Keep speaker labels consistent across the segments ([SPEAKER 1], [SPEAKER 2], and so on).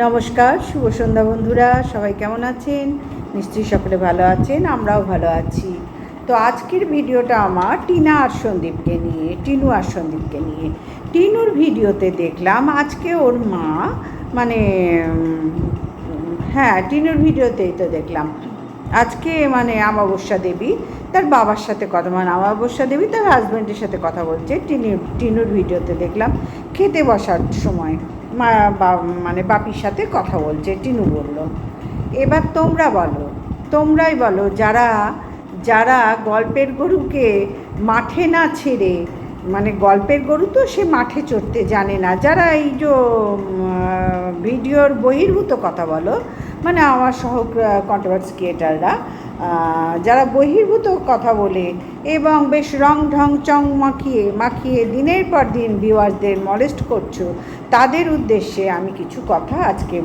[SPEAKER 1] নমস্কার, শুভ সন্ধ্যা বন্ধুরা। সবাই কেমন আছেন? নিশ্চয়ই সকলে ভালো আছেন, আমরাও ভালো আছি। তো আজকের ভিডিওটা আমার টিনা আর সন্দীপকে নিয়ে, টিনু আর সন্দীপকে নিয়ে। টিনুর ভিডিওতে দেখলাম আজকে ওর মা মানে হ্যাঁ, টিনুর ভিডিওতেই তো দেখলাম আজকে অমাবস্যা দেবী তার বাবার সাথে কথা, অমাবস্যা দেবী তার হাজব্যান্ডের সাথে কথা বলছে। টিনুর ভিডিওতে দেখলাম খেতে বসার সময় বাপির সাথে কথা বলছে। টিনু বলল, এবার তোমরাই বলো যারা যারা গল্পের গরুকে মাঠে না ছেড়ে, গল্পের গরু তো সে মাঠে চড়তে জানে না, যারা এই যে ভিডিওর বহির্ভূত কথা বলো, আমার সহ কন্ট্রোভার্সি ক্রিয়েটাররা যারা বহির্ভূত কথা বলে এবং বেশ রং ঢং চং মাখিয়ে দিনের পর দিন ভিউয়ার্সদের মলেস্ট করছো, তাদের উদ্দেশ্যে আমি কিছু কথা আজকে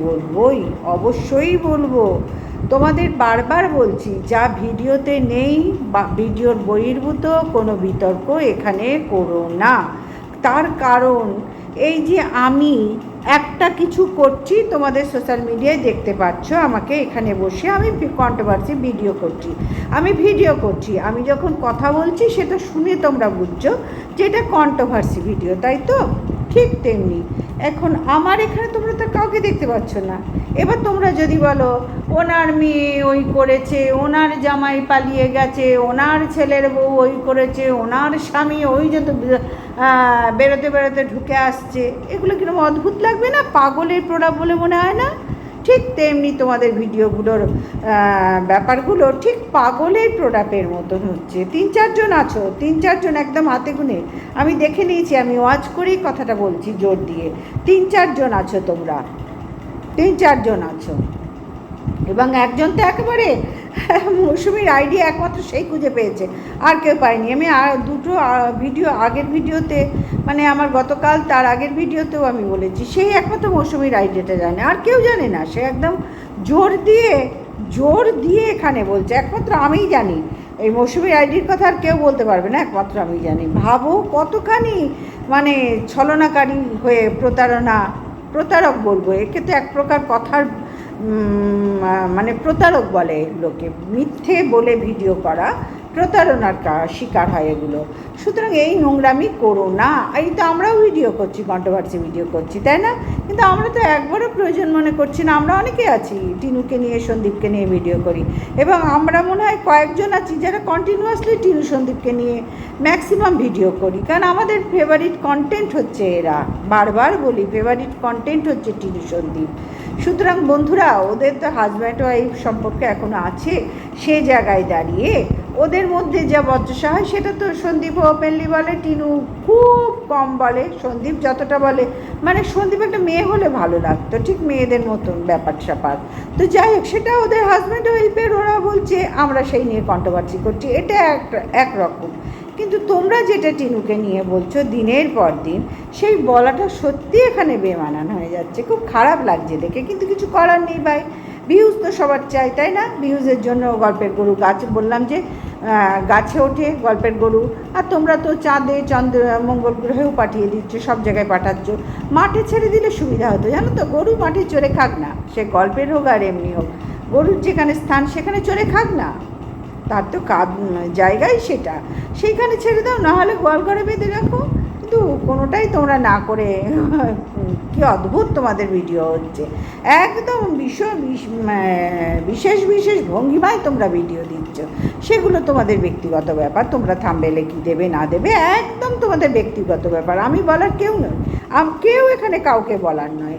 [SPEAKER 1] অবশ্যই বলবো। তোমাদের বারবার বলছি, যা ভিডিওতে নেই বা ভিডিওর বহির্ভূত কোনো বিতর্ক এখানে করো না। তার কারণ এই যে আমি একটা কিছু করছি, তোমাদের সোশ্যাল মিডিয়ায় দেখতে পাচ্ছ আমাকে এখানে বসে আমি কন্ট্রোভার্সি ভিডিও করছি। আমি যখন কথা বলছি সেটা শুনে তোমরা বুঝছো যে এটা কন্ট্রোভার্সি ভিডিও, তাই তো? ঠিক তেমনি এখন আমার এখানে তোমরা তো কাউকে দেখতে পাচ্ছ না। এবার তোমরা যদি বলো ওনার মেয়ে ওই করেছে, ওনার জামাই পালিয়ে গেছে, ওনার ছেলের বউ ওই করেছে, ওনার স্বামী ওই যত বেরোতে ঢুকে আসছে, এগুলো কিরকম অদ্ভুত লাগবে না? পাগলের প্রলাপ বলে মনে হয় না? ঠিক তেমনি তোমাদের ভিডিওগুলোর ব্যাপারগুলো ঠিক পাগলের প্রলাপের মতন হচ্ছে। 3-4 জন একদম হাতে গুনে আমি দেখে নিয়েছি, আমি ওয়াচ করেই কথাটা বলছি জোর দিয়ে। 3-4 জন আছো তোমরা, 3-4 জন আছো, এবং একজন তো একেবারে মৌসুমীর আইডিয়া একমাত্র সেই খুঁজে পেয়েছে, আর কেউ পায়নি। আমি দুটো ভিডিও আগের ভিডিওতে আমার গতকাল তার আগের ভিডিওতেও আমি বলেছি, সেই একমাত্র মৌসুমীর আইডিয়াটা জানে, আর কেউ জানে না। সে একদম জোর দিয়ে এখানে বলছে, একমাত্র আমিই জানি এই মৌসুমীর আইডির কথা, আর কেউ বলতে পারবে না, একমাত্র আমি জানি। ভাবো কতখানি ছলনাকারী হয়ে প্রতারক বলবো একে, তো এক প্রকার কথার প্রতারক বলে লোকে, মিথ্যে বলে ভিডিও করা, প্রতারণার শিকার হয় এগুলো। সুতরাং এই নোংরামি করো না। এই তো আমরাও ভিডিও করছি, কন্ট্রোভার্সি ভিডিও করছি, তাই না? কিন্তু আমরা তো একবারও প্রয়োজন মনে করছি না। আমরা অনেকে আছি টিনুকে নিয়ে, সন্দীপকে নিয়ে ভিডিও করি, এবং আমরা মনে হয় কয়েকজন আছি যারা কন্টিনিউয়াসলি টিনু সন্দীপকে নিয়ে ম্যাক্সিমাম ভিডিও করি, কারণ আমাদের ফেভারিট কন্টেন্ট হচ্ছে এরা। বারবার বলি, ফেভারিট কন্টেন্ট হচ্ছে টিনু সন্দীপ। সুতরাং বন্ধুরা, ওদের তো হাজব্যান্ড ওয়াইফ সম্পর্কে এখনও আছে, সে জায়গায় দাঁড়িয়ে ওদের মধ্যে যা বচসা হয় সেটা তো সন্দীপ ওপেনলি বলে, টিনু খুব কম বলে। সন্দীপ যতটা বলে, সন্দীপ একটা মেয়ে হলে ভালো লাগতো, ঠিক মেয়েদের মতন ব্যাপার স্যাপার। তো যাই হোক, সেটা ওদের হাজব্যান্ড ওয়াইফের, ওরা বলছে, আমরা সেই নিয়ে কন্ট্রোভার্সি করছি, এটা একরকম। কিন্তু তোমরা যেটা টিনুকে নিয়ে বলছো দিনের পর দিন, সেই বলাটা সত্যি এখানে বেমানান হয়ে যাচ্ছে। খুব খারাপ লাগছে দেখে, কিন্তু কিছু করার নেই ভাই। ভিউজ তো সবার চাই, তাই না? ভিউজের জন্য গল্পের গরু বললাম যে গাছে ওঠে গল্পের গরু, আর তোমরা তো চাঁদে মঙ্গল গ্রহেও পাঠিয়ে দিচ্ছ, সব জায়গায় পাঠাচ্ছ। মাঠে ছেড়ে দিলে সুবিধা হতো, জানো তো? গরু মাঠে চড়ে খাক না, সে গল্পের হোক আর এমনি হোক, গরুর যেখানে স্থান সেখানে চড়ে খাক না, তার তো জায়গায় সেটা, সেইখানে ছেড়ে দাও, নাহলে গোয়াল ঘরে বেঁধে রাখো। কিন্তু কোনোটাই তোমরা না করে কি অদ্ভুত তোমাদের ভিডিও হচ্ছে, একদম বিশেষ ভঙ্গিমায় তোমরা ভিডিও দিচ্ছ। সেগুলো তোমাদের ব্যক্তিগত ব্যাপার, তোমরা থাম্বনেলে কি দেবে না দেবে একদম তোমাদের ব্যক্তিগত ব্যাপার। আমি বলার কেউ নয়, কেউ এখানে কাউকে বলার নয়,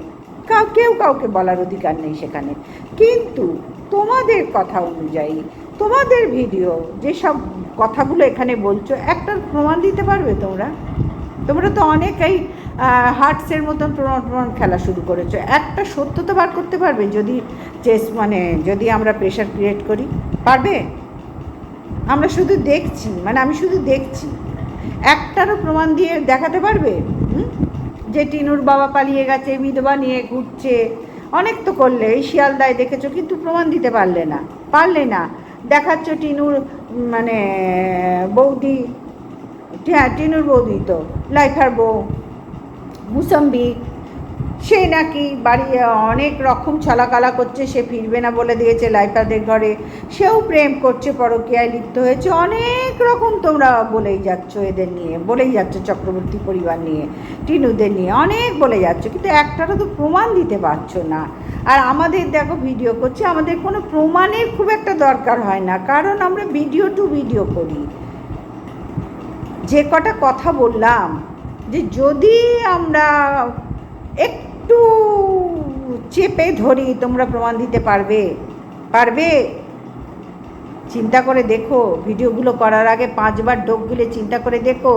[SPEAKER 1] কেউ কাউকে বলার অধিকার নেই সেখানে। কিন্তু তোমাদের কথা অনুযায়ী তোমাদের ভিডিও যেসব কথাগুলো এখানে বলছো, একটার প্রমাণ দিতে পারবে তোমরা তো অনেকেই হার্টসের মতন প্রমাণ খেলা শুরু করেছো। একটা সত্য তো বার করতে পারবে? যদি যদি আমরা প্রেশার ক্রিয়েট করি, পারবে? আমরা শুধু দেখছি, আমি শুধু দেখছি, একটারও প্রমাণ দিয়ে দেখাতে পারবে যে টিনুর বাবা পালিয়ে গেছে, বিধবা নিয়ে ঘুরছে? অনেক তো করলে, এই শিয়ালদায় দেখেছো, কিন্তু প্রমাণ দিতে পারলে না। দেখাচ্ছ টিনুর বৌদি, হ্যাঁ টিনুর বৌদি তো লাইফার বউ মুসাম্বি, সে নাকি বাড়ি অনেক রকম ছলাকালা করছে, সে ফিরবে না বলে দিয়েছে লাইফাদের ঘরে, সেও প্রেম করছে, পরকীয়ায় লিপ্ত হয়েছে, অনেক রকম তোমরা বলেই যাচ্ছ এদের নিয়ে, বলেই যাচ্ছ চক্রবর্তী পরিবার নিয়ে, টিনুদের নিয়ে অনেক বলে যাচ্ছ, কিন্তু একটারও তো প্রমাণ দিতে পারছো না। আর আমাদের দেখো ভিডিও করছি, আমাদের কোনো প্রমাণের খুব একটা দরকার হয় না, কারণ আমরা ভিডিও টু ভিডিও করি। যে কটা কথা বললাম যে যদি আমরা একটু চেপে ধরি তোমরা প্রমাণ দিতে পারবে? চিন্তা করে দেখো, ভিডিওগুলো করার আগে 5 বার ডোক গিলে চিন্তা করে দেখো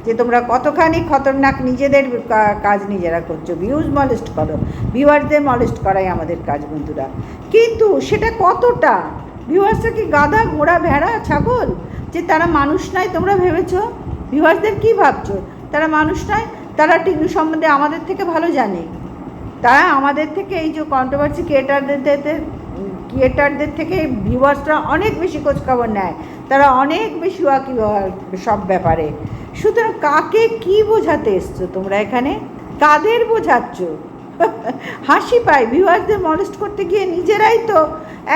[SPEAKER 1] যে তোমরা কতখানি খতরনাক নিজেদের কাজ নিজেরা করছো। ভিউজ মলেস্ট করো, ভিউয়ারদের মলেস্ট করাই আমাদের কাজ বন্ধুরা, কিন্তু সেটা কতটা? ভিউয়ার্সরা কি গাধা, ঘোড়া, ভেড়া, ছাগল যে তারা মানুষ নয় তোমরা ভেবেছো? ভিউয়ার্সদের কী ভাবছো? তারা মানুষ নয়? তারা টিনু সম্বন্ধে আমাদের থেকে ভালো জানে। তারা আমাদের থেকে, এই যে কন্ট্রোভার্সি ক্রিয়েটারদের থেকে ভিউয়ার্সরা অনেক বেশি খোঁজখবর নেয়, তারা অনেক বেশি ওয়াকিবহাল সব ব্যাপারে। সুতরাং কাকে কি বোঝাতে এসছো তোমরা এখানে? কাদের বোঝাচ্ছ? হাসি পায়, ভিউয়ার্সদের মলেস্ট করতে গিয়ে নিজেরাই তো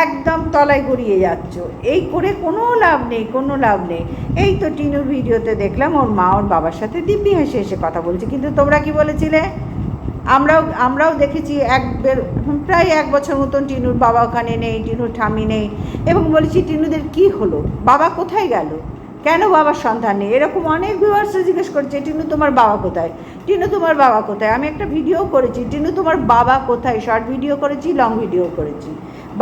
[SPEAKER 1] একদম তলায় গড়িয়ে যাচ্ছ। এই করে কোনো লাভ নেই, কোনো লাভ নেই। এই তো টিনুর ভিডিওতে দেখলাম ওর মা ওর বাবার সাথে দিব্যি হেসে হেসে কথা বলছে, কিন্তু তোমরা কি বলেছিলে? আমরাও দেখেছি প্রায় 1 বছর মতন টিনুর বাবা ওখানে নেই, টিনুর ঠাম্মি নেই, এবং বলেছি টিনুদের কি হলো, বাবা কোথায় গেল, কেন বাবার সন্ধান নেই? এরকম অনেক ভিউয়ার্সরা জিজ্ঞেস করছে টিনু তোমার বাবা কোথায়, টিনু তোমার বাবা কোথায়। আমি একটা ভিডিও করেছি, টিনু তোমার বাবা কোথায়, শর্ট ভিডিও করেছি, লং ভিডিও করেছি।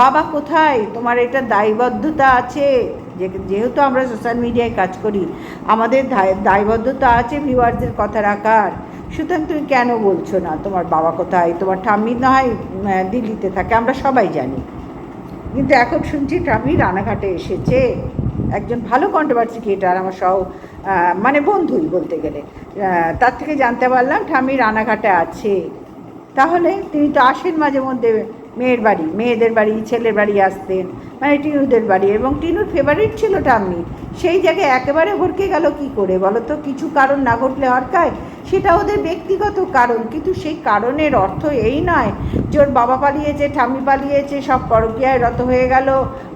[SPEAKER 1] বাবা কোথায়? তোমার এটা দায়বদ্ধতা আছে, যেহেতু আমরা সোশ্যাল মিডিয়ায় কাজ করি, আমাদের দায়বদ্ধতা আছে ভিউয়ার্সদের কথা রাখার। সুতরাং তুমি কেন বলছো না তোমার বাবা কোথায়? তোমার ঠাম্মি না হয় দিল্লিতে থাকে, আমরা সবাই জানি, কিন্তু এখন শুনছি ঠাম্মি রানাঘাটে এসেছে। একজন ভালো কন্ট্রোভার্সি ক্রিয়েটার, আমার মানে বন্ধুই বলতে গেলে, তার থেকে জানতে পারলাম ঠাম্মি রানাঘাটে আছে। তাহলে তিনি তো আসেন মাঝে মধ্যে মেয়েদের বাড়ি, ছেলের বাড়ি আসতেন, মানে টিনুদের বাড়ি, এবং টিনুর ফেভারিট ছিল ঠাম্মি। সেই জায়গায় একেবারে হড়কে গেল কি করে বলো তো? কিছু কারণ না ঘটলে হরকায়, সেটা ওদের ব্যক্তিগত কারণ, কিন্তু সেই কারণের অর্থ এই নয় যে ওর বাবা পালিয়েছে, ঠাম্মি পালিয়েছে, সব পরকীয়ায় রত হয়ে গেল,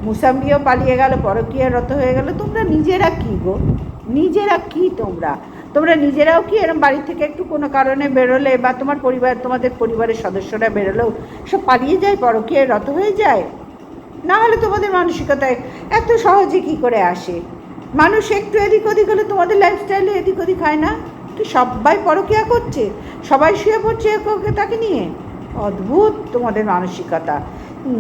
[SPEAKER 1] মুসাম্বিও পালিয়ে গেল, পরকীয়ায় রত হয়ে গেল। তোমরা নিজেরা কী গো? নিজেরা কি তোমরা নিজেরাও কি এরম বাড়ি থেকে একটু কোনো কারণে বেরোলে, বা তোমাদের পরিবারের সদস্যরা বেরোলেও সব পালিয়ে যায়, পরকীয়ায় রত হয়ে যায়? না হলে তোমাদের মানসিকতায় এত সহজে কী করে আসে? মানুষ একটু এদিক ওদিক হলে তোমাদের লাইফস্টাইলে এদিক ওদিক হয় না কি? সবাই পরকীয়া করছে, সবাই শুয়ে পড়ছে তাকে নিয়ে। অদ্ভুত তোমাদের মানসিকতা,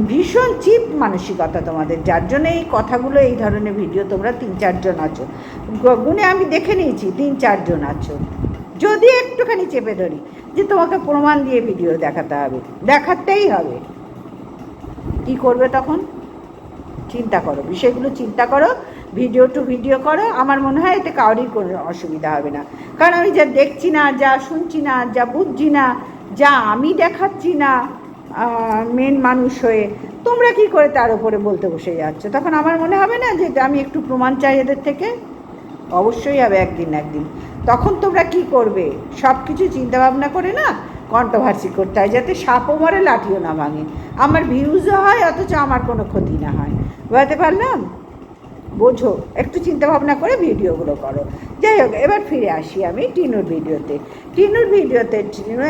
[SPEAKER 1] ভীষণ চিপ মানসিকতা তোমাদের, যার জন্য এই কথাগুলো, এই ধরনের ভিডিও তোমরা 3-4 জন আছো, গুণে আমি দেখে নিয়েছি 3-4 জন আছো। যদি একটুখানি চেপে ধরি যে তোমাকে প্রমাণ দিয়ে ভিডিও দেখাতেই হবে, কী করবে তখন? চিন্তা করো, বিষয়গুলো চিন্তা করো, ভিডিও টু ভিডিও করো। আমার মনে হয় এতে কারোরই কোনো অসুবিধা হবে না, কারণ আমি যা দেখছি না, যা শুনছি না, যা বুঝছি না, যা আমি দেখাচ্ছি না মেন মানুষ হয়ে, তোমরা কি করে তার উপরে বলতে বসে যাচ্ছ? তখন আমার মনে হবে না যে আমি একটু প্রমাণ চাই এদের থেকে? অবশ্যই হবে একদিন। তখন তোমরা কি করবে? সব কিছু চিন্তাভাবনা করে না কন্ট্রোভার্সি করতে হয়, যাতে সাপও মরে লাঠিও না ভাঙে, আমার ভিউজও হয়, অথচ আমার কোনো ক্ষতি না হয়। বুঝতে পারলাম? বোঝো, একটু চিন্তাভাবনা করে ভিডিওগুলো করো। যাই হোক, এবার ফিরে আসি আমি টিনুর ভিডিওতে। টিনু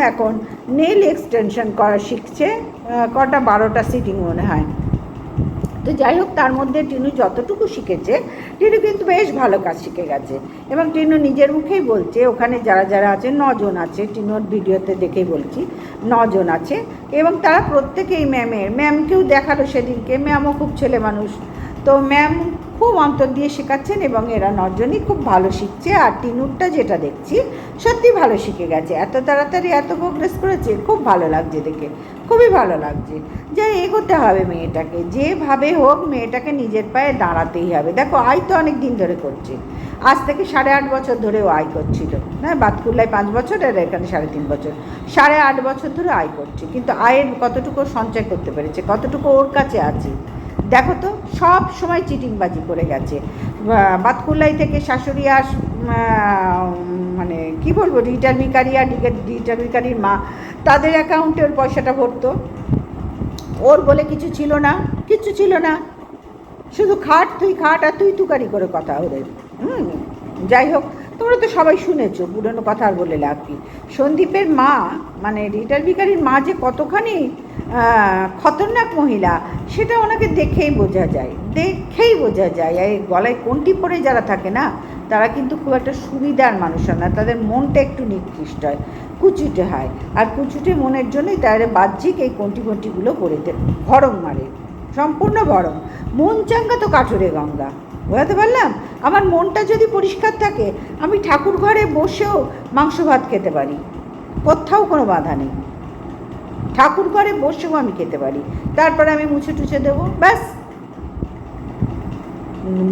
[SPEAKER 1] এখন নেল এক্সটেনশন করা শিখছে, কটা 12টা সিটিং মনে হয়। তো যাই হোক, তার মধ্যে টিনু যতটুকু শিখেছে, টিনু কিন্তু বেশ ভালো কাজ শিখে গেছে, এবং টিনু নিজের মুখেই বলছে ওখানে যারা আছে 9 জন আছে, টিনুর ভিডিওতে দেখেই বলছি 9 জন আছে, এবং তারা প্রত্যেকেই ম্যামকেও দেখালো সেদিনকে, ম্যামও খুব ছেলে মানুষ, তো ম্যাম খুব অন্তর দিয়ে শেখাচ্ছেন, এবং এরা 9 জনই খুব ভালো শিখছে। আর টিনুরটা যেটা দেখছি সত্যি ভালো শিখে গেছে, এত তাড়াতাড়ি এত প্রোগ্রেস করেছে, খুব ভালো লাগছে দেখে, খুবই ভালো লাগছে। যে এগোতে হবে মেয়েটাকে, যেভাবে হোক মেয়েটাকে নিজের পায়ে দাঁড়াতেই হবে। দেখো, আয় তো অনেক দিন ধরে করছে, আজ থেকে 8.5 বছর ধরেও আয় করছিল, হ্যাঁ, বাতকুল্লায় 5 বছর আর এখানে 3.5 বছর, 8.5 বছর ধরে আয় করছে, কিন্তু আয়ের কতটুকু সঞ্চয় করতে পেরেছে, কতটুকু ওর কাছে আছে দেখো তো। সব সময় চিটিংবাজি করে গেছে, বাতকুল্লাই থেকে শাশুড়ি মানে কি বলবো, রিটার ভিখারি আর রিটার ভিখারির মা, তাদের অ্যাকাউন্টে ওর পয়সাটা ভরতো। ওর বলে কিছু ছিল না, কিচ্ছু ছিল না, শুধু খাট তুই খাট আর তুই তুকারি করে কথা ওদের। যাই হোক, তোমরা তো সবাই শুনেছো, পুরনো কথা আর বলে লাভ কি। সন্দীপের মা মানে রিটার ভিখারির মা যে কতখানি খতরনাক মহিলা, সেটা ওনাকে দেখেই বোঝা যায়, আর এই গলায় কন্টি পরে যারা থাকে না, তারা কিন্তু খুব একটা সুবিধার মানুষ হয় না, তাদের মনটা একটু নিকৃষ্ট হয়, কুচুটে হয়, আর কুচুটে মনের জন্যই তাদের বাহ্যিক এই কন্টিগুলো পড়েতে ভরম মারে, সম্পূর্ণ ভরম। মন চাঙ্গা তো কাঠুরে গঙ্গা, বোঝাতে পারলাম? আমার মনটা যদি পরিষ্কার থাকে, আমি ঠাকুর ঘরে বসেও মাংস ভাত খেতে পারি, কোথাও কোনো বাধা নেই, ঠাকুর ঘরে বসেও আমি খেতে পারি, তারপরে আমি মুছে টুছে দেবো, ব্যাস।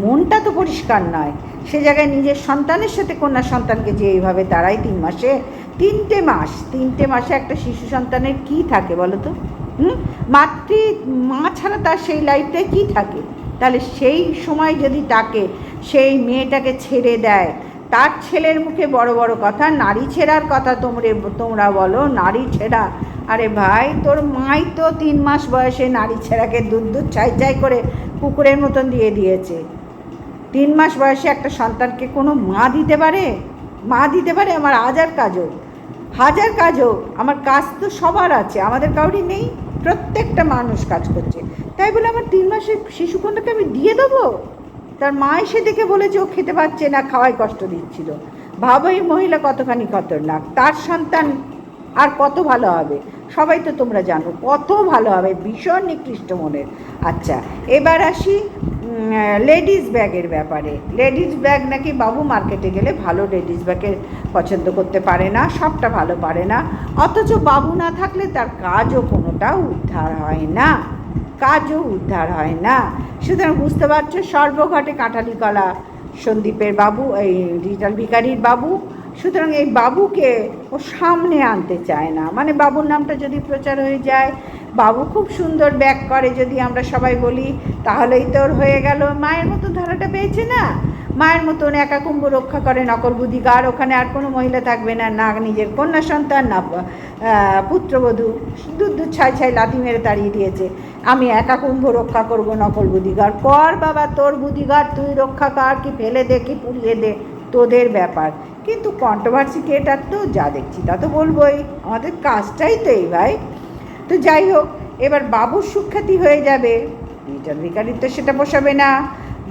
[SPEAKER 1] মনটা তো পরিষ্কার নয়, সে জায়গায় নিজের সন্তানের সাথে কন্যা সন্তানকে যে এইভাবে তারাই 3 মাসে একটা শিশু সন্তানের কি থাকে বলো তো? মা ছাড়া তার সেই লাইফটায় কি থাকে? তাহলে সেই সময় যদি তাকে সেই মেয়েটাকে ছেড়ে দেয়, তার ছেলের মুখে বড় বড় কথা, নারী ছেঁড়ার কথা তোমরা বলো, নারী ছেঁড়া। আরে ভাই, তোর মাই তো 3 মাস বয়সে নারী ছেঁড়াকে দুধ চাই করে কুকুরের মতন দিয়ে দিয়েছে। 3 মাস বয়সে একটা সন্তানকে কোনো মা দিতে পারে? আমার হাজার কাজও আমার কাজ তো সবার আছে, আমাদের কাউরি নেই, প্রত্যেকটা মানুষ কাজ করছে, তাই বলে আমার 3 মাসের শিশুকন্যাকে আমি দিয়ে দেবো? তার মা এসে দেখে বলেছে ও খেতে পাচ্ছে না, খাওয়াই কষ্ট দিচ্ছিল। ভাবো এই মহিলা কতখানি খতরনাক, তার সন্তান আর কত ভালো হবে, সবাই তো তোমরা জানো কত ভালো হবে, ভীষণ নিকৃষ্ট মনের। আচ্ছা, এবার আসি লেডিস ব্যাগের ব্যাপারে। লেডিস ব্যাগ নাকি বাবু মার্কেটে গেলে ভালো লেডিস ব্যাগের পছন্দ করতে পারে না, সবটা ভালো পারে না, অথচ বাবু না থাকলে তার কাজও কোনোটাও উদ্ধার হয় না। সুতরাং বুঝতে পারছো, সর্বঘাটে কাঁঠালি কলা সন্দীপের বাবু, এই রিটার ভিখারির বাবু। সুতরাং এই বাবুকে ও সামনে আনতে চায় না, মানে বাবুর নামটা যদি প্রচার হয়ে যায়, বাবু খুব সুন্দর ব্যাগ করে যদি আমরা সবাই বলি, তাহলেই তোর হয়ে গেল, মায়ের মতো ধারাটা পেয়েছে না, মায়ের মতন একা কুম্ভ রক্ষা করে নকল বুদ্ধিগার, ওখানে আর কোনো মহিলা থাকবে না, না নিজের কন্যা সন্তান, না পুত্রবধূ, দুধ ছাই লাথি মেরে তাড়িয়ে দিয়েছে। আমি একা কুম্ভ রক্ষা করব, নকল বুদ্ধিগার কর বাবা, তোর বুদ্ধিগার তুই রক্ষা কর, কি ফেলে দে কি পুড়িয়ে দে, তোদের ব্যাপার। কিন্তু কন্ট্রোভার্সি ক্রিয়েটার তো যা দেখছি তা তো বলবোই, আমাদের কাজটাই তো এই ভাই। তো যাই হোক, এবার বাবুর সুখ্যাতি হয়ে যাবে, রিটার ভিখারির তো সেটা পোষাবে না,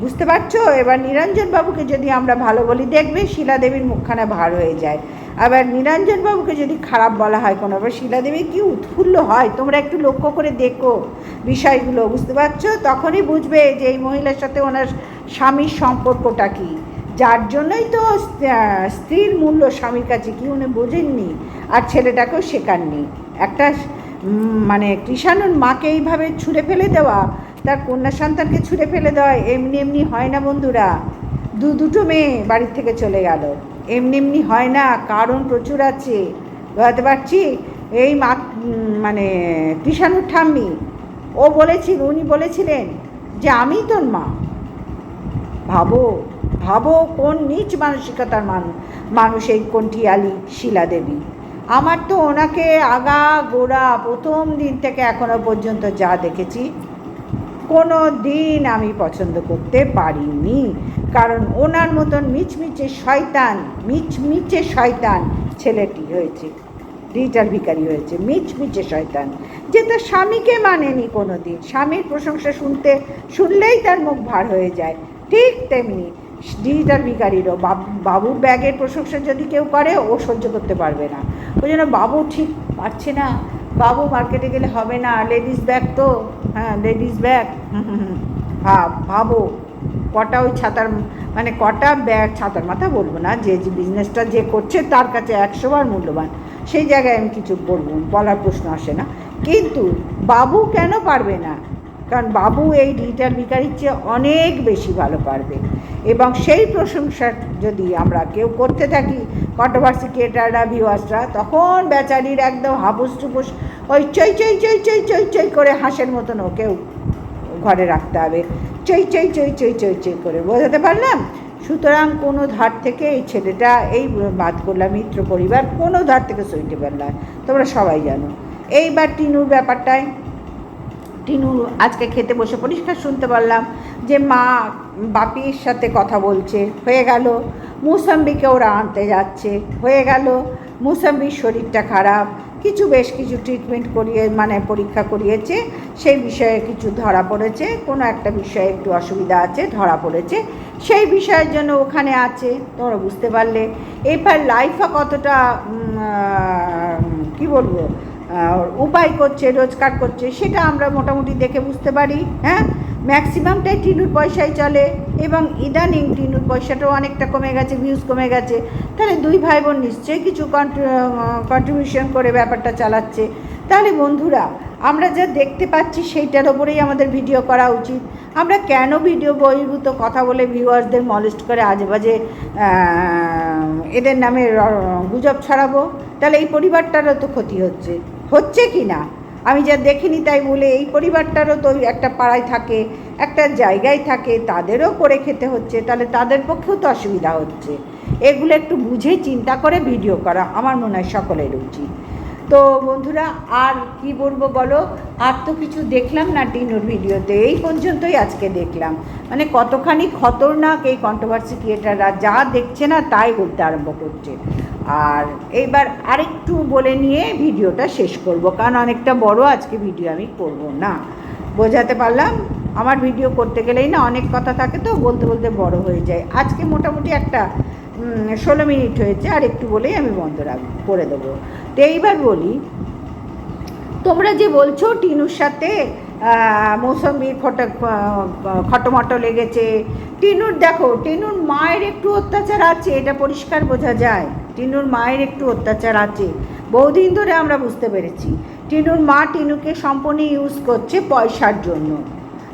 [SPEAKER 1] বুঝতে পারছো? এবার নিরঞ্জন বাবুকে যদি আমরা ভালো বলি, দেখবে শিলাদেবীর মুখখানা ভার হয়ে যায়। আবার নিরঞ্জন বাবুকে যদি খারাপ বলা হয় কোনো, আবার শিলাদেবী কি উৎফুল্ল হয়, তোমরা একটু লক্ষ্য করে দেখো বিষয়গুলো, বুঝতে পারছো? তখনই বুঝবে যে এই মহিলার সাথে ওনার স্বামীর সম্পর্কটা কী, যার জন্যই তো স্ত্রীর মূল্য স্বামীর কাছে কি উনি বোঝেননি, আর ছেলেটাকেও শেখাননি। একটা মানে কৃষাণুর মাকে এইভাবে ছুঁড়ে ফেলে দেওয়া, তার কন্যা সন্তানকে ছুঁড়ে ফেলে দেওয়া এমনি হয় না বন্ধুরা। দুটো মেয়ে বাড়ির থেকে চলে গেল, এমনি হয় না, কারণ প্রচুর আছে, বুঝতে পারছি। এই মানে কৃষাণুর ঠাম্মি উনি বলেছিলেন যে আমি তোর মা। ভাবো কোন নীচ মানসিকতার মানুষ এই কণ্ঠিয়ালি শিলাদেবী। আমার তো ওনাকে আগা গোড়া প্রথম দিন থেকে এখনো পর্যন্ত যা দেখেছি, কোনো দিন আমি পছন্দ করতে পারিনি, কারণ ওনার মতন মিচমিচে শয়তান ছেলেটি হয়েছে, রিটার ভিখারি হয়েছে, মিচমিচে শয়তান, যে তার স্বামীকে মানেনি কোনো দিন, স্বামীর প্রশংসা শুনলেই তার মুখ ভার হয়ে যায়। ঠিক তেমনি রিটার ভিখারিরও বাবুর ব্যাগের প্রশংসা যদি কেউ করে, ও সহ্য করতে পারবে না, ওই জন্য বাবু ঠিক পারছে না, বাবু মার্কেটে গেলে হবে না, লেডিস ব্যাগ তো, হ্যাঁ লেডিস ব্যাগ, ভাবো কটা ওই কটা ব্যাগ, ছাতার মাথা বলবো না, যে বিজনেসটা যে করছে তার কাছে 100 বার মূল্যবান, সেই জায়গায় আমি কিছু বলার প্রশ্ন আসে না। কিন্তু বাবু কেন পারবে না? কারণ বাবু এই রিটার ভিখারির চেয়ে অনেক বেশি ভালো পারবে, এবং সেই প্রশংসা যদি আমরা কেউ করতে থাকি, কন্ট্রোভার্সি ক্রিয়েটাররা, ভিউয়ার্সরা, তখন বেচারির একদম হাবুস টুপুস ওই চই করে হাঁসের মতন ওকেও ঘরে রাখতে হবে, চই করে, বোঝাতে পারলাম? সুতরাং কোনো ধার থেকে এই ছেলেটা, এই বাদ করলাম মিত্র পরিবার, কোনো ধার থেকে সুইটেবল নয়, তোমরা সবাই জানো। এইবার টিনুর ব্যাপারটায়, টিনু আজকে খেতে বসে পরিষ্কার শুনতে পারলাম যে মা বাপির সাথে কথা বলছে, হয়ে গেল। মুসাম্বিকে ওরা আনতে যাচ্ছে, হয়ে গেল। মুসাম্বির শরীরটা খারাপ, বেশ কিছু ট্রিটমেন্ট করিয়ে, মানে পরীক্ষা করিয়েছে, সেই বিষয়ে কিছু ধরা পড়েছে, কোনো একটা বিষয়ে একটু অসুবিধা আছে, ধরা পড়েছে, সেই বিষয়ের জন্য ওখানে আছে, তোমরা বুঝতে পারলে। এবার লাইফা কতটা কি বলবো উপায় করছে, রোজগার করছে, সেটা আমরা মোটামুটি দেখে বুঝতে পারি। হ্যাঁ, ম্যাক্সিমামটাই টিনুর পয়সায় চলে, এবং ইদানিং টিনুর পয়সাটাও অনেকটা কমে গেছে, ভিউজ কমে গেছে। তাহলে দুই ভাই বোন নিশ্চয়ই কিছু কন্ট্রিবিউশন করে ব্যাপারটা চালাচ্ছে। তাহলে বন্ধুরা, আমরা যা দেখতে পাচ্ছি সেইটার ওপরেই আমাদের ভিডিও করা উচিত। আমরা কেন ভিডিও বহির্ভূত কথা বলে ভিউয়ার্সদের মলেস্ট করে আজেবাজে এদের নামে গুজব ছড়াবো? তাহলে এই পরিবারটারও তো ক্ষতি হচ্ছে কি না আমি যা দেখিনি তাই বলে এই পরিবারটারও তো একটা পাড়ায় থাকে, একটা জায়গায় থাকে, তাদেরও করে খেতে হচ্ছে, তাহলে তাদের পক্ষেও তো অসুবিধা হচ্ছে। এগুলো একটু বুঝে চিন্তা করে ভিডিও করা আমার মনে হয় সকলের উচিত। তো বন্ধুরা, আর কি বলবো বলো, আর তো কিছু দেখলাম না টিনুর ভিডিওতে, এই পর্যন্তই আজকে দেখলাম। মানে কতখানি খতরনাক এই কন্ট্রোভার্সি ক্রিয়েটাররা, যা দেখছে না তাই বলতে আরম্ভ করছে। আর এইবার আরেকটু বলে নিয়ে ভিডিওটা শেষ করব, কারণ অনেকটা বড় আজকে ভিডিও আমি করব না। বোঝাতে পারলাম? আমার ভিডিও করতে গেলেই না অনেক কথা থাকে, তো বলতে বলতে বড় হয়ে যায়। আজকে মোটামুটি একটা 16 মিনিট হয়েছে, আর একটু বলেই আমি বন্ধ করে দেবো। তো এইবার বলি, তোমরা যে বলছো টিনুর সাথে মৌসম্বির খটোমটো লেগেছে, টিনুর দেখো, টিনুর মায়ের একটু অত্যাচার আছে, এটা পরিষ্কার বোঝা যায়। টিনুর মায়ের একটু অত্যাচার আছে, বহুদিন ধরে আমরা বুঝতে পেরেছি। টিনুর মা টিনুকে সম্পূর্ণ ইউজ করছে পয়সার জন্য।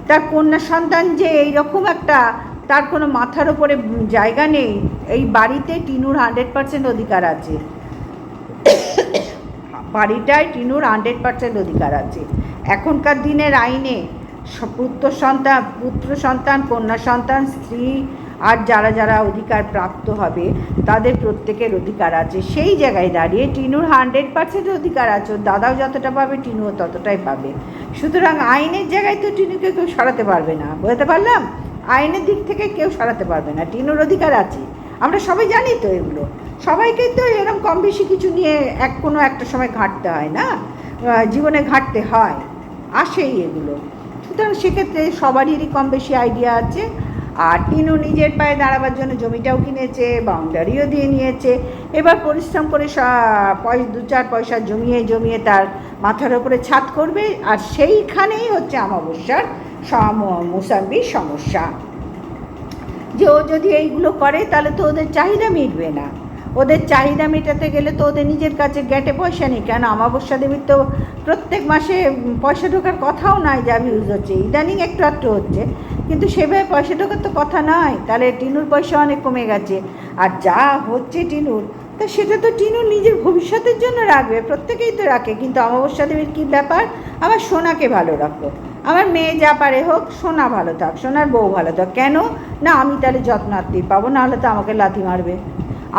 [SPEAKER 1] তার কন্যা সন্তান যে এইরকম একটা, তার কোনো মাথার ওপরে জায়গা নেই, এই বাড়িতে টিনুর 100% অধিকার আছে, বাড়িটায় টিনুর 100% অধিকার আছে। এখনকার দিনের আইনে পুত্র সন্তান, কন্যা সন্তান, স্ত্রী আর যারা যারা অধিকার প্রাপ্ত হবে তাদের প্রত্যেকের অধিকার আছে। সেই জায়গায় দাঁড়িয়ে টিনুর 100% অধিকার আছে, দাদাও যতটা পাবে টিনুও ততটাই পাবে। সুতরাং আইনের জায়গায় তো টিনুকে কেউ সরাতে পারবে না, বুঝতে পারলাম? আইনের দিক থেকে কেউ সরাতে পারবে না, টিনুর অধিকার আছে, আমরা সবাই জানি তো। এগুলো সবাইকেই তো এরকম কম বেশি কিছু নিয়ে কোনো একটা সময় ঘাঁটতে হয় না, জীবনে ঘাঁটতে হয়, আসেই এগুলো। সুতরাং সেক্ষেত্রে সবারই কম বেশি আইডিয়া আছে। আর টিনু নিজের পায়ে দাঁড়াবার জন্য জমিটাও কিনেছে, বাউন্ডারিও দিয়ে নিয়েছে। এবার পরিশ্রম করে 2-4 পয়সা জমিয়ে তার মাথার ওপরে ছাদ করবে, আর সেইখানেই হচ্ছে অমাবস্যার মুসাম্বির সমস্যা। যে ও যদি এইগুলো করে তাহলে তো ওদের চাহিদা মিটবে না। ওদের চাহিদা মেটাতে গেলে তো ওদের নিজের কাছে গ্যাটে পয়সা নেই। কেন, অমাবস্যা দেবীর তো প্রত্যেক মাসে পয়সা ঢোকার কথাও নাই, যা ভিউজ হচ্ছে, ইদানিং একটু একটু হচ্ছে, কিন্তু সেভাবে পয়সা ঢোকার তো কথা নয়। তাহলে টিনুর পয়সা অনেক কমে গেছে, আর যা হচ্ছে টিনুর, তা সেটা তো টিনুর নিজের ভবিষ্যতের জন্য রাখবে, প্রত্যেকেই তো রাখে। কিন্তু অমাবস্যা দেবীর কী ব্যাপার, আমার সোনাকে ভালো রাখো, আমার মেয়ে যা পারে হোক, সোনা ভালো থাক, সোনার বউ ভালো থাক। কেন না, আমি তাহলে যত্নার্থী পাবো, নাহলে তো আমাকে লাথি মারবে।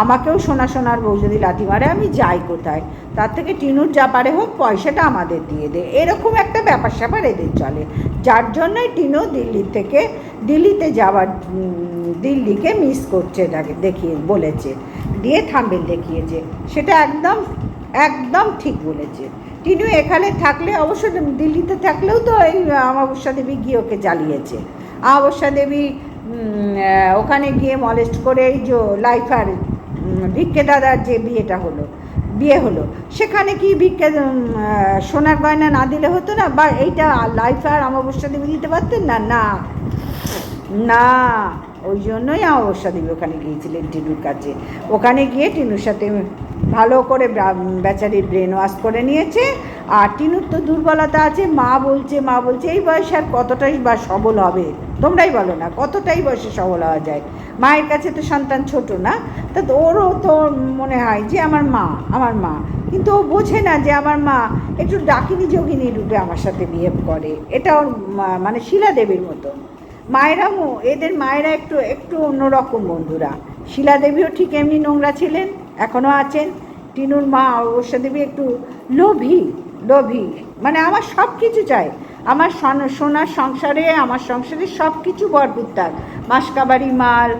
[SPEAKER 1] আমাকেও সোনার বউ যদি লাথি মারে আমি যাই কোথায়, তার থেকে টিনুর যা পারে হোক, পয়সাটা আমাদের দিয়ে দে, এরকম একটা ব্যাপার স্যাপার এদের চলে। যার জন্যই টিনু দিল্লিতে যাওয়ার, দিল্লিকে মিস করছে, তাকে দেখিয়ে বলেছে, দিয়ে থাম্বেল দেখিয়েছে, সেটা একদম ঠিক বলেছে। টিনু এখানে থাকলে, অবশ্য দিল্লিতে থাকলেও তো এই অমাবস্যা দেবী গিয়ে ওকে জ্বালিয়েছে। অমাবস্যা দেবী ওখানে গিয়ে মলেস্ট করে এই যে লাইফার ভিক্ষে দাদার যে বিয়ে হলো, সেখানে কি ভিক্ষে সোনার গয়না না দিলে হতো না? বা এইটা লাইফার অমাবস্যা দেবী দিতে পারতেন না? না, ওই জন্যই অমাবস্যা দেবী ওখানে গিয়েছিলেন টিনুর কাছে। ওখানে গিয়ে টিনুর সাথে ভালো করে বেচারির ব্রেন ওয়াশ করে নিয়েছে। আর টিনুর তো দুর্বলতা আছে, মা বলছে এই বয়সে আর কতটাই বা সবল হবে, তোমরাই বলো না, কতটাই বয়সে সবল হওয়া যায়? মায়ের কাছে তো সন্তান ছোট না, তা ওরও তো মনে হয় যে আমার মা, কিন্তু ও বোঝে না যে আমার মা একটু ডাকিনী যোগিনী রূপে আমার সাথে বিহেভ করে, এটা ওর মানে শিলা দেবীর মতো। এদের মায়েরা একটু একটু অন্যরকম বন্ধুরা। শিলাদেবীও ঠিক এমনি নোংরা ছিলেন, এখনও আছেন। টিনুর মা অবশ্যা দেবী একটু লোভী, মানে আমার সব কিছু চাই, আমার সোনার সংসারে, আমার সংসারে সব কিছু ভরপুর তার, মাসকাবাড়ি মাল,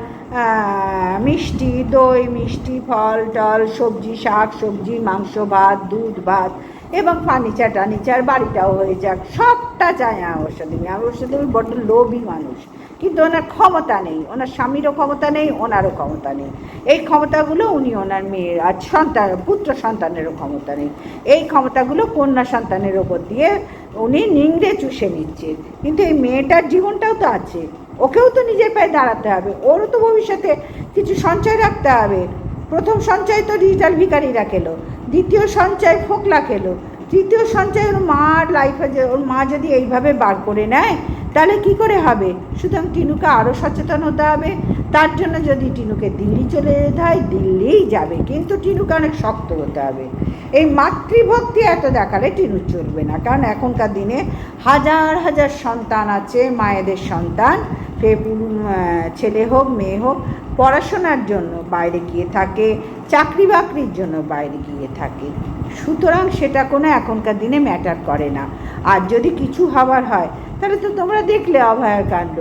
[SPEAKER 1] মিষ্টি দই, মিষ্টি ফল টল, সবজি শাক সবজি, মাংস ভাত, দুধ ভাত, এবং ফার্নিচার বাড়িটাও হয়ে যাক, সবটা চায় অবশ্য দেবী বড্ড লোভী মানুষ। কিন্তু ওনার ক্ষমতা নেই, ওনার স্বামীরও ক্ষমতা নেই, ওনারও ক্ষমতা নেই। এই ক্ষমতাগুলো উনি ওনার মেয়ের আর পুত্র সন্তানেরও ক্ষমতা নেই। এই ক্ষমতাগুলো কন্যা সন্তানের ওপর দিয়ে উনি নিংড়ে চুষে নিচ্ছে। কিন্তু এই মেয়েটার জীবনটাও তো আছে, ওকেও তো নিজের পায়ে দাঁড়াতে হবে, ওরও তো ভবিষ্যতে কিছু সঞ্চয় রাখতে হবে। প্রথম সঞ্চয় তো ডিজিটাল ভিখারিরা খেলো, দ্বিতীয় সঞ্চয় ফোকলা খেলো, তৃতীয় সঞ্চয় ওর মার লাইফে, ওর মা যদি এইভাবে বার করে নেয় তাহলে কি করে হবে? সুতরাং টিনুকে আরও সচেতন হতে হবে। তার জন্য যদি টিনুকে দিল্লি চলে যেতে হয় দিল্লিই যাবে, কিন্তু টিনুকে অনেক শক্ত হতে হবে। এই মাতৃভক্তি এত দেখালে টিনু চলবে না, কারণ এখনকার দিনে হাজার হাজার সন্তান আছে, মায়েদের সন্তান, সে ছেলে হোক মেয়ে হোক, পড়াশোনার জন্য বাইরে গিয়ে থাকে, চাকরি বাকরির জন্য বাইরে গিয়ে থাকে। সুতরাং সেটা কোনো এখনকার দিনে ম্যাটার করে না। আর যদি কিছু হবার হয় তাহলে তো তোমরা দেখলে অভয়ার কাণ্ড,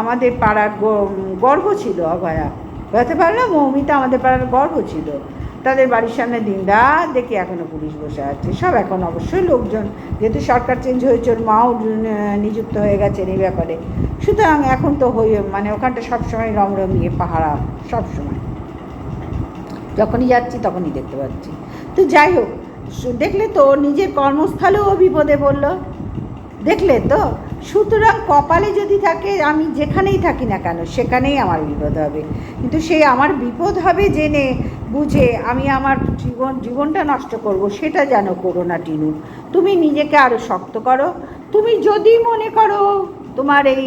[SPEAKER 1] আমাদের পাড়ার গর্ব ছিল অভয়া, বলতে পারলাম, মৌমিতা আমাদের পাড়ার গর্ব ছিল। তাদের বাড়ির সামনে দিনরাত দেখি এখনও পুলিশ বসে আছে, সব এখন অবশ্যই লোকজন, যেহেতু সরকার চেঞ্জ হয়েছে, ওর মাও নিযুক্ত হয়ে গেছেন এই ব্যাপারে। সুতরাং এখন তো মানে ওখানটা সবসময় রমরমিয়ে পাহারা, সবসময় যখনই যাচ্ছি তখনই দেখতে পাচ্ছি। তো যাই হোক, দেখলে তো নিজের কর্মস্থলেও বিপদে পড়লো, দেখলে তো। সুতরাং কপালে যদি থাকে, আমি যেখানেই থাকি না কেন সেখানেই আমার বিপদ হবে। কিন্তু সেই আমার বিপদ হবে জেনে বুঝে আমি আমার জীবনটা নষ্ট করব, সেটা যেন করো না টিনু। তুমি নিজেকে আরও শক্ত করো। তুমি যদি মনে করো তোমার এই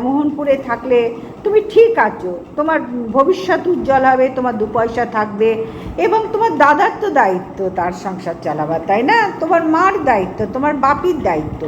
[SPEAKER 1] মোহনপুরে থাকলে তুমি ঠিক আছো, তোমার ভবিষ্যৎ উজ্জ্বল হবে, তোমার দু পয়সা থাকবে, এবং তোমার দাদার তো দায়িত্ব তার সংসার চালাবার, তাই না? তোমার মার দায়িত্ব, তোমার বাপির দায়িত্ব,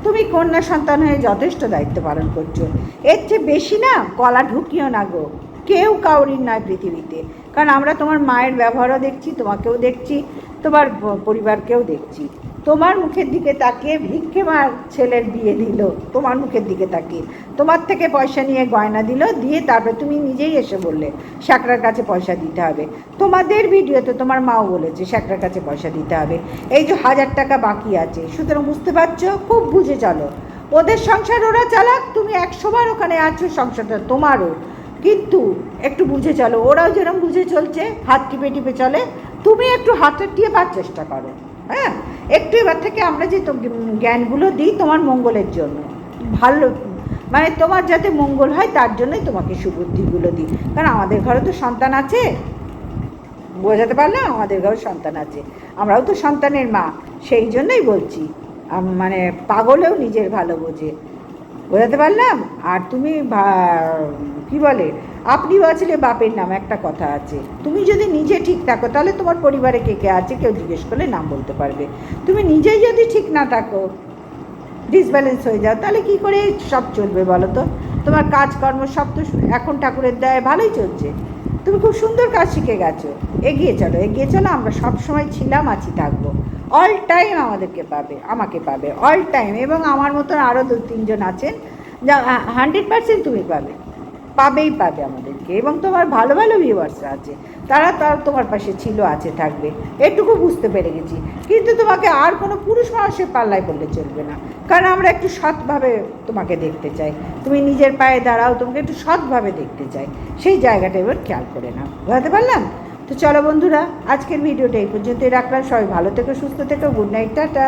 [SPEAKER 1] তুমি কন্যা সন্তান হয়ে যথেষ্ট দায়িত্ব পালন করছো। এর চেয়ে বেশি না গলা ঢুকিও না গো, কেউ কাউরির নয় পৃথিবীতে। কারণ আমরা তোমার মায়ের ব্যবহারও দেখছি, তোমাকেও দেখছি, তোমার পরিবারকেও দেখছি। তোমার মুখের দিকে তাকিয়ে ভিক্ষে মার ছেলের বিয়ে দিল, তোমার মুখের দিকে তাকিয়ে তোমার থেকে পয়সা নিয়ে গয়না দিল, দিয়ে তারপরে তুমি নিজেই এসে বললে শ্যাকরার কাছে পয়সা দিতে হবে। তোমাদের ভিডিওতে তোমার মাও বলেছে শ্যাকরার কাছে পয়সা দিতে হবে। এই যে 1000 টাকা বাকি আছে, সুতরাং বুঝতে পারছো, খুব বুঝে চলো। ওদের সংসার ওরা চালাক, তুমি 100 বার ওখানে আছো, সংসারটা তোমারও, কিন্তু একটু বুঝে চলো। ওরাও যেরকম বুঝে চলছে, হাত টিপে টিপে চলে, তুমি একটু হাতে টিপে চেষ্টা করো। হ্যাঁ, একটু এবার থেকে আমরা যে জ্ঞানগুলো দিই তোমার মঙ্গলের জন্য, ভালো মানে তোমার যাতে মঙ্গল হয় তার জন্যই তোমাকে সুবুদ্ধিগুলো দিই। কারণ আমাদের ঘরে তো সন্তান আছে, বোঝাতে পারলে আমাদের ঘরে সন্তান আছে, আমরাও তো সন্তানের মা, সেই জন্যই বলছি। মানে পাগলেও নিজের ভালো বোঝে, বোঝাতে পারলাম। আর তুমি কি বলে, আপনি বাঁচলে বাপের নাম, একটা কথা আছে। তুমি যদি নিজে ঠিক থাকো তাহলে তোমার পরিবারে কে কে আছে কেউ জিজ্ঞেস করলে নাম বলতে পারবে। তুমি নিজেই যদি ঠিক না থাকো, ডিসব্যালেন্স হয়ে যাও, তাহলে কি করে সব চলবে বলো তো? তোমার কাজকর্ম সব তো এখন ঠাকুরের দয়ায় ভালোই চলছে, তুমি খুব সুন্দর কাজ শিখে গেছো। এগিয়ে চলো, আমরা সব সময় ছিলাম, আছি, থাকবো। অল টাইম আমাদেরকে পাবে, আমাকে পাবে অল টাইম, এবং আমার মতন আরও 2-3 জন আছেন যা 100% তুমি পাবেই আমাদেরকে। এবং তোমার ভালো ভালো ভিউয়ার্সরা আছে, তারা তোমার পাশে ছিল, আছে, থাকবে, এটুকু বুঝতে পেরে গেছি। কিন্তু তোমাকে আর কোনো পুরুষ মানুষের পাল্লায় পড়লে চলবে না, কারণ আমরা একটু সৎভাবে তোমাকে দেখতে চাই। তুমি নিজের পায়ে দাঁড়াও, তোমাকে একটু সৎভাবে দেখতে চাই, সেই জায়গাটা এবার খেয়াল করে নাও। বুঝতে পারলাম তো? চলো বন্ধুরা, আজকের ভিডিওটা এই পর্যন্তই রাখলাম। সবাই ভালো থেকো, সুস্থ থেকো, গুড নাইট, টাটা।